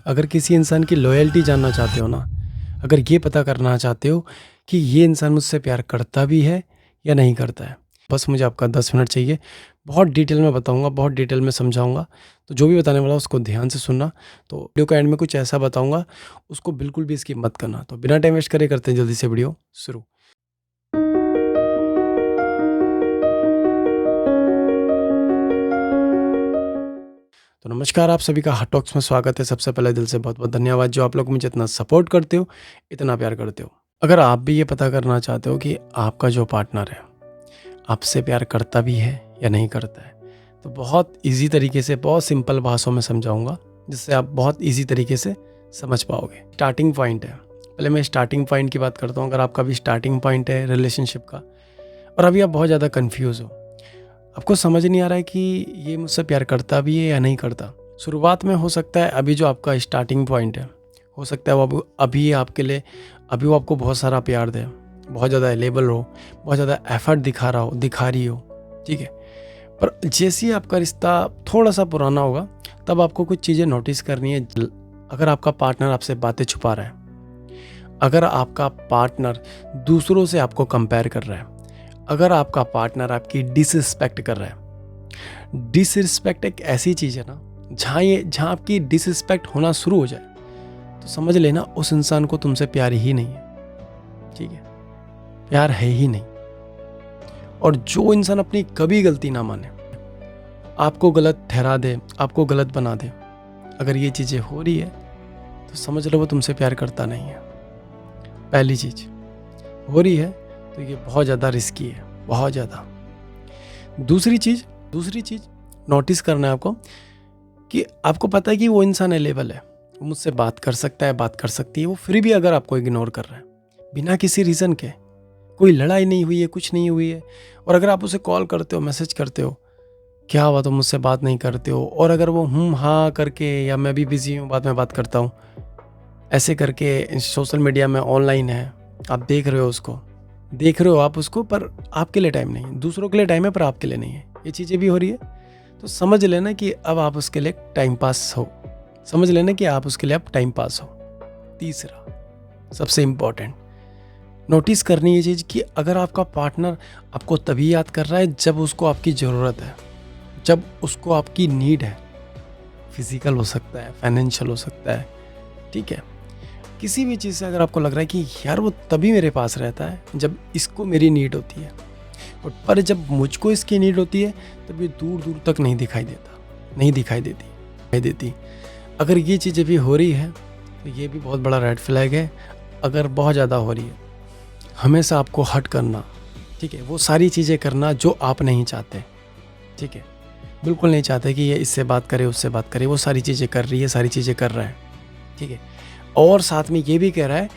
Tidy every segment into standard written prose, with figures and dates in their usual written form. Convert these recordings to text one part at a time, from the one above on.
अगर किसी इंसान की लॉयल्टी जानना चाहते हो ना, अगर ये पता करना चाहते हो कि ये इंसान मुझसे प्यार करता भी है या नहीं करता है, बस मुझे आपका 10 मिनट चाहिए। बहुत डिटेल में बताऊँगा, बहुत डिटेल में समझाऊँगा। तो जो भी बताने वाला उसको ध्यान से सुनना। तो वीडियो का एंड में कुछ ऐसा बताऊँगा, उसको बिल्कुल भी स्किप मत करना। तो बिना टाइम वेस्ट करे करते हैं जल्दी से वीडियो शुरू। तो नमस्कार, आप सभी का हॉट टॉक्स में स्वागत है। सबसे पहले दिल से बहुत-बहुत धन्यवाद जो आप लोग मुझे इतना सपोर्ट करते हो, इतना प्यार करते हो। अगर आप भी ये पता करना चाहते हो कि आपका जो पार्टनर है, आपसे प्यार करता भी है या नहीं करता है, तो बहुत ईज़ी तरीके से, बहुत सिंपल भाषाओं में समझाऊँगा, जिससे आप बहुत ईज़ी तरीके से समझ पाओगे। स्टार्टिंग पॉइंट है, पहले मैं स्टार्टिंग पॉइंट की बात करता हूँ। अगर आपका भी स्टार्टिंग पॉइंट है रिलेशनशिप का और अभी आप बहुत ज़्यादा कन्फ्यूज़ हो, आपको समझ नहीं आ रहा है कि ये मुझसे प्यार करता भी है या नहीं करता। शुरुआत में हो सकता है अभी जो आपका स्टार्टिंग पॉइंट है, हो सकता है वो अभी आपके लिए अभी वो आपको बहुत सारा प्यार दे, बहुत ज़्यादा अवेलेबल हो, बहुत ज़्यादा एफर्ट दिखा रही हो, ठीक है। पर जैसे ही आपका रिश्ता थोड़ा सा पुराना होगा, तब आपको कुछ चीज़ें नोटिस करनी है। अगर आपका पार्टनर आपसे बातें छुपा रहा है, अगर आपका पार्टनर दूसरों से आपको कंपेयर कर रहा है, अगर आपका पार्टनर आपकी डिसरिस्पेक्ट कर रहा है। डिसरिस्पेक्ट एक ऐसी चीज़ है ना, जहाँ आपकी डिसरिस्पेक्ट होना शुरू हो जाए, तो समझ लेना उस इंसान को तुमसे प्यार ही नहीं है, ठीक है। प्यार है ही नहीं। और जो इंसान अपनी कभी गलती ना माने, आपको गलत ठहरा दे, आपको गलत बना दे, अगर ये चीज़ें हो रही है तो समझ लो वो तुमसे प्यार करता नहीं है। पहली चीज़ हो रही है तो ये बहुत ज़्यादा रिस्की है, बहुत ज़्यादा। दूसरी चीज़ नोटिस करना है आपको कि आपको पता है कि वो इंसान अवेलेबल है, वो मुझसे बात कर सकता है, बात कर सकती है, वो फिर भी अगर आपको इग्नोर कर रहा है बिना किसी रीज़न के, कोई लड़ाई नहीं हुई है, कुछ नहीं हुई है, और अगर आप उसे कॉल करते हो, मैसेज करते हो, क्या हुआ तुम मुझसे बात नहीं करते हो, और अगर वो हाँ करके या मैं भी बिज़ी हूँ बाद में बात करता हूँ ऐसे करके सोशल मीडिया में ऑनलाइन है, आप देख रहे हो आप उसको, पर आपके लिए टाइम नहीं है। दूसरों के लिए टाइम है पर आपके लिए नहीं है, ये चीज़ें भी हो रही है, तो समझ लेना कि अब आप उसके लिए टाइम पास हो। समझ लेना कि आप उसके लिए अब टाइम पास हो। तीसरा सबसे इम्पॉर्टेंट, नोटिस करनी ये चीज़ कि अगर आपका पार्टनर आपको तभी याद कर रहा है जब उसको आपकी ज़रूरत है, जब उसको आपकी नीड है। फिजिकल हो सकता है, फाइनेंशियल हो सकता है, ठीक है। किसी भी चीज़ से अगर आपको लग रहा है कि यार वो तभी मेरे पास रहता है जब इसको मेरी नीड होती है, पर जब मुझको इसकी नीड होती है तब ये दूर दूर तक नहीं दिखाई देती। अगर ये चीज़ें भी हो रही है तो ये भी बहुत बड़ा रेड फ्लैग है। अगर बहुत ज़्यादा हो रही है, हमेशा आपको हट करना, ठीक है, वो सारी चीज़ें करना जो आप नहीं चाहते, ठीक है। बिल्कुल नहीं चाहते कि ये इससे बात करे, उससे बात करे, वो सारी चीज़ें कर रही है, सारी चीज़ें कर रहा है, ठीक है। और साथ में ये भी कह रहा है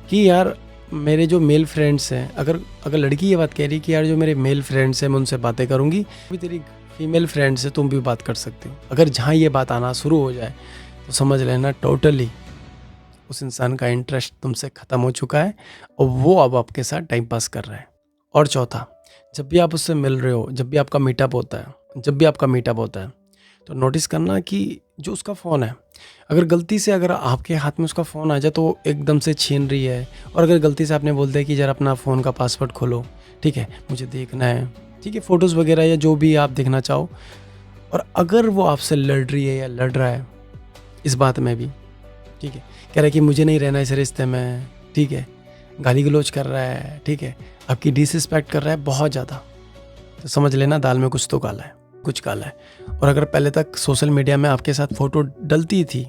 कि यार मेरे जो मेल फ्रेंड्स हैं, अगर लड़की ये बात कह रही है कि यार जो मेरे मेल फ्रेंड्स हैं मैं उनसे बातें करूँगी, अभी तेरी फीमेल फ्रेंड्स है तुम भी बात कर सकते हो। अगर जहाँ ये बात आना शुरू हो जाए तो समझ लेना टोटली उस इंसान का इंटरेस्ट तुमसे ख़त्म हो चुका है और वो अब आपके साथ टाइम पास कर रहा है। और चौथा, जब भी आप उससे मिल रहे हो, जब भी आपका मीटअप होता है, तो नोटिस करना कि जो उसका फ़ोन है, अगर गलती से अगर आपके हाथ में उसका फ़ोन आ जाए तो वो एकदम से छीन रही है, और अगर गलती से आपने बोल दिया कि ज़रा अपना फ़ोन का पासवर्ड खोलो, ठीक है, मुझे देखना है, ठीक है, फ़ोटोज़ वगैरह या जो भी आप देखना चाहो, और अगर वो आपसे लड़ रही है या लड़ रहा है इस बात में भी, ठीक है, कह रहा है कि मुझे नहीं रहना इस रिश्ते में, ठीक है, गाली गलौज कर रहा है, ठीक है, आपकी डिसरिस्पेक्ट कर रहा है बहुत ज़्यादा, तो समझ लेना दाल में कुछ काला है। और अगर पहले तक सोशल मीडिया में आपके साथ फ़ोटो डलती थी,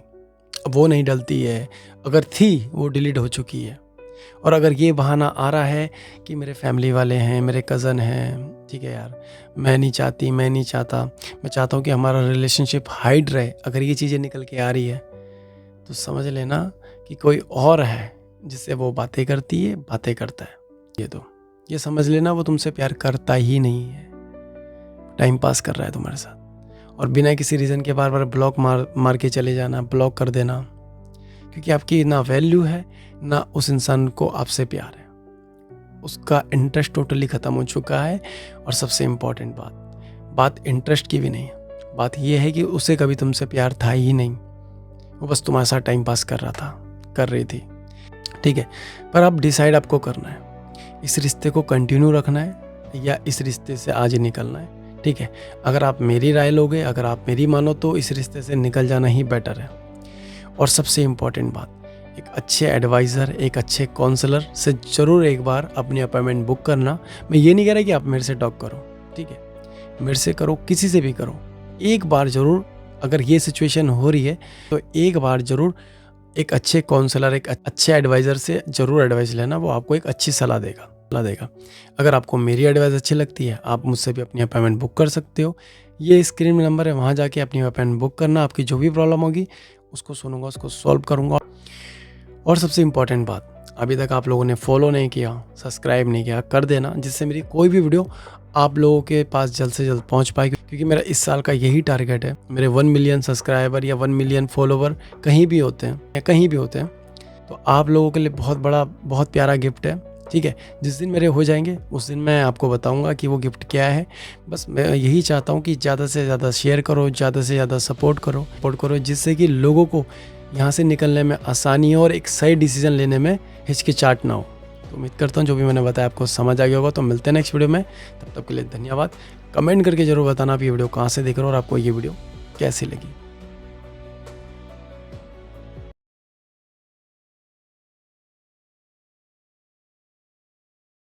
अब वो नहीं डलती है, अगर थी वो डिलीट हो चुकी है। और अगर ये बहाना आ रहा है कि मेरे फैमिली वाले हैं, मेरे कज़न हैं, ठीक है यार, मैं नहीं चाहता, मैं चाहता हूँ कि हमारा रिलेशनशिप हाइड रहे, अगर ये चीज़ें निकल के आ रही है तो समझ लेना कि कोई और है जिससे वो बातें करता है। ये समझ लेना वो तुमसे प्यार करता ही नहीं है, टाइम पास कर रहा है तुम्हारे साथ। और बिना किसी रीज़न के बार ब्लॉक मार के चले जाना, ब्लॉक कर देना, क्योंकि आपकी ना वैल्यू है ना उस इंसान को आपसे प्यार है, उसका इंटरेस्ट टोटली ख़त्म हो चुका है। और सबसे इम्पॉर्टेंट बात इंटरेस्ट की भी नहीं है, बात यह है कि उसे कभी तुमसे प्यार था ही नहीं, वो बस तुम्हारे साथ टाइम पास कर रहा था, कर रही थी, ठीक है। पर अब डिसाइड आपको करना है, इस रिश्ते को कंटिन्यू रखना है या इस रिश्ते से आज ही निकलना है, ठीक है। अगर आप मेरी राय लोगे, अगर आप मेरी मानो, तो इस रिश्ते से निकल जाना ही बेटर है। और सबसे इम्पॉर्टेंट बात, एक अच्छे एडवाइज़र, एक अच्छे काउंसलर से ज़रूर एक बार अपनी अपॉइंटमेंट बुक करना। मैं ये नहीं कह रहा कि आप मेरे से टॉक करो, ठीक है, मेरे से करो, किसी से भी करो, एक बार ज़रूर अगर ये सिचुएशन हो रही है तो एक बार ज़रूर एक अच्छे काउंसलर, एक अच्छे एडवाइज़र से ज़रूर एडवाइस लेना। वो आपको एक अच्छी सलाह देगा। अगर आपको मेरी एडवाइस अच्छी लगती है, आप मुझसे भी अपनी अपॉइंटमेंट बुक कर सकते हो। ये स्क्रीन में नंबर है, वहाँ जाके अपनी अपॉइंटमेंट बुक करना। आपकी जो भी प्रॉब्लम होगी उसको सुनूंगा, उसको सॉल्व करूँगा। और सबसे इम्पॉर्टेंट बात, अभी तक आप लोगों ने फॉलो नहीं किया, सब्सक्राइब नहीं किया, कर देना, जिससे मेरी कोई भी वीडियो आप लोगों के पास जल्द से जल्द पहुंच पाए। क्योंकि मेरा इस साल का यही टारगेट है। मेरे 1 मिलियन सब्सक्राइबर या 1 मिलियन फॉलोवर कहीं भी होते हैं तो आप लोगों के लिए बहुत बड़ा, बहुत प्यारा गिफ्ट है, ठीक है। जिस दिन मेरे हो जाएंगे उस दिन मैं आपको बताऊंगा कि वो गिफ्ट क्या है। बस मैं यही चाहता हूँ कि ज़्यादा से ज़्यादा शेयर करो, ज़्यादा से ज़्यादा सपोर्ट करो, जिससे कि लोगों को यहाँ से निकलने में आसानी हो और एक सही डिसीजन लेने में हिचकिचाहट ना हो। तो उम्मीद करता हूँ जो भी मैंने बताया आपको समझ आ गया होगा। तो मिलते हैं नेक्स्ट वीडियो में, तब तक के लिए धन्यवाद। कमेंट करके जरूर बताना आप ये वीडियो कहाँ से देख रहे हो और आपको ये वीडियो कैसी लगी।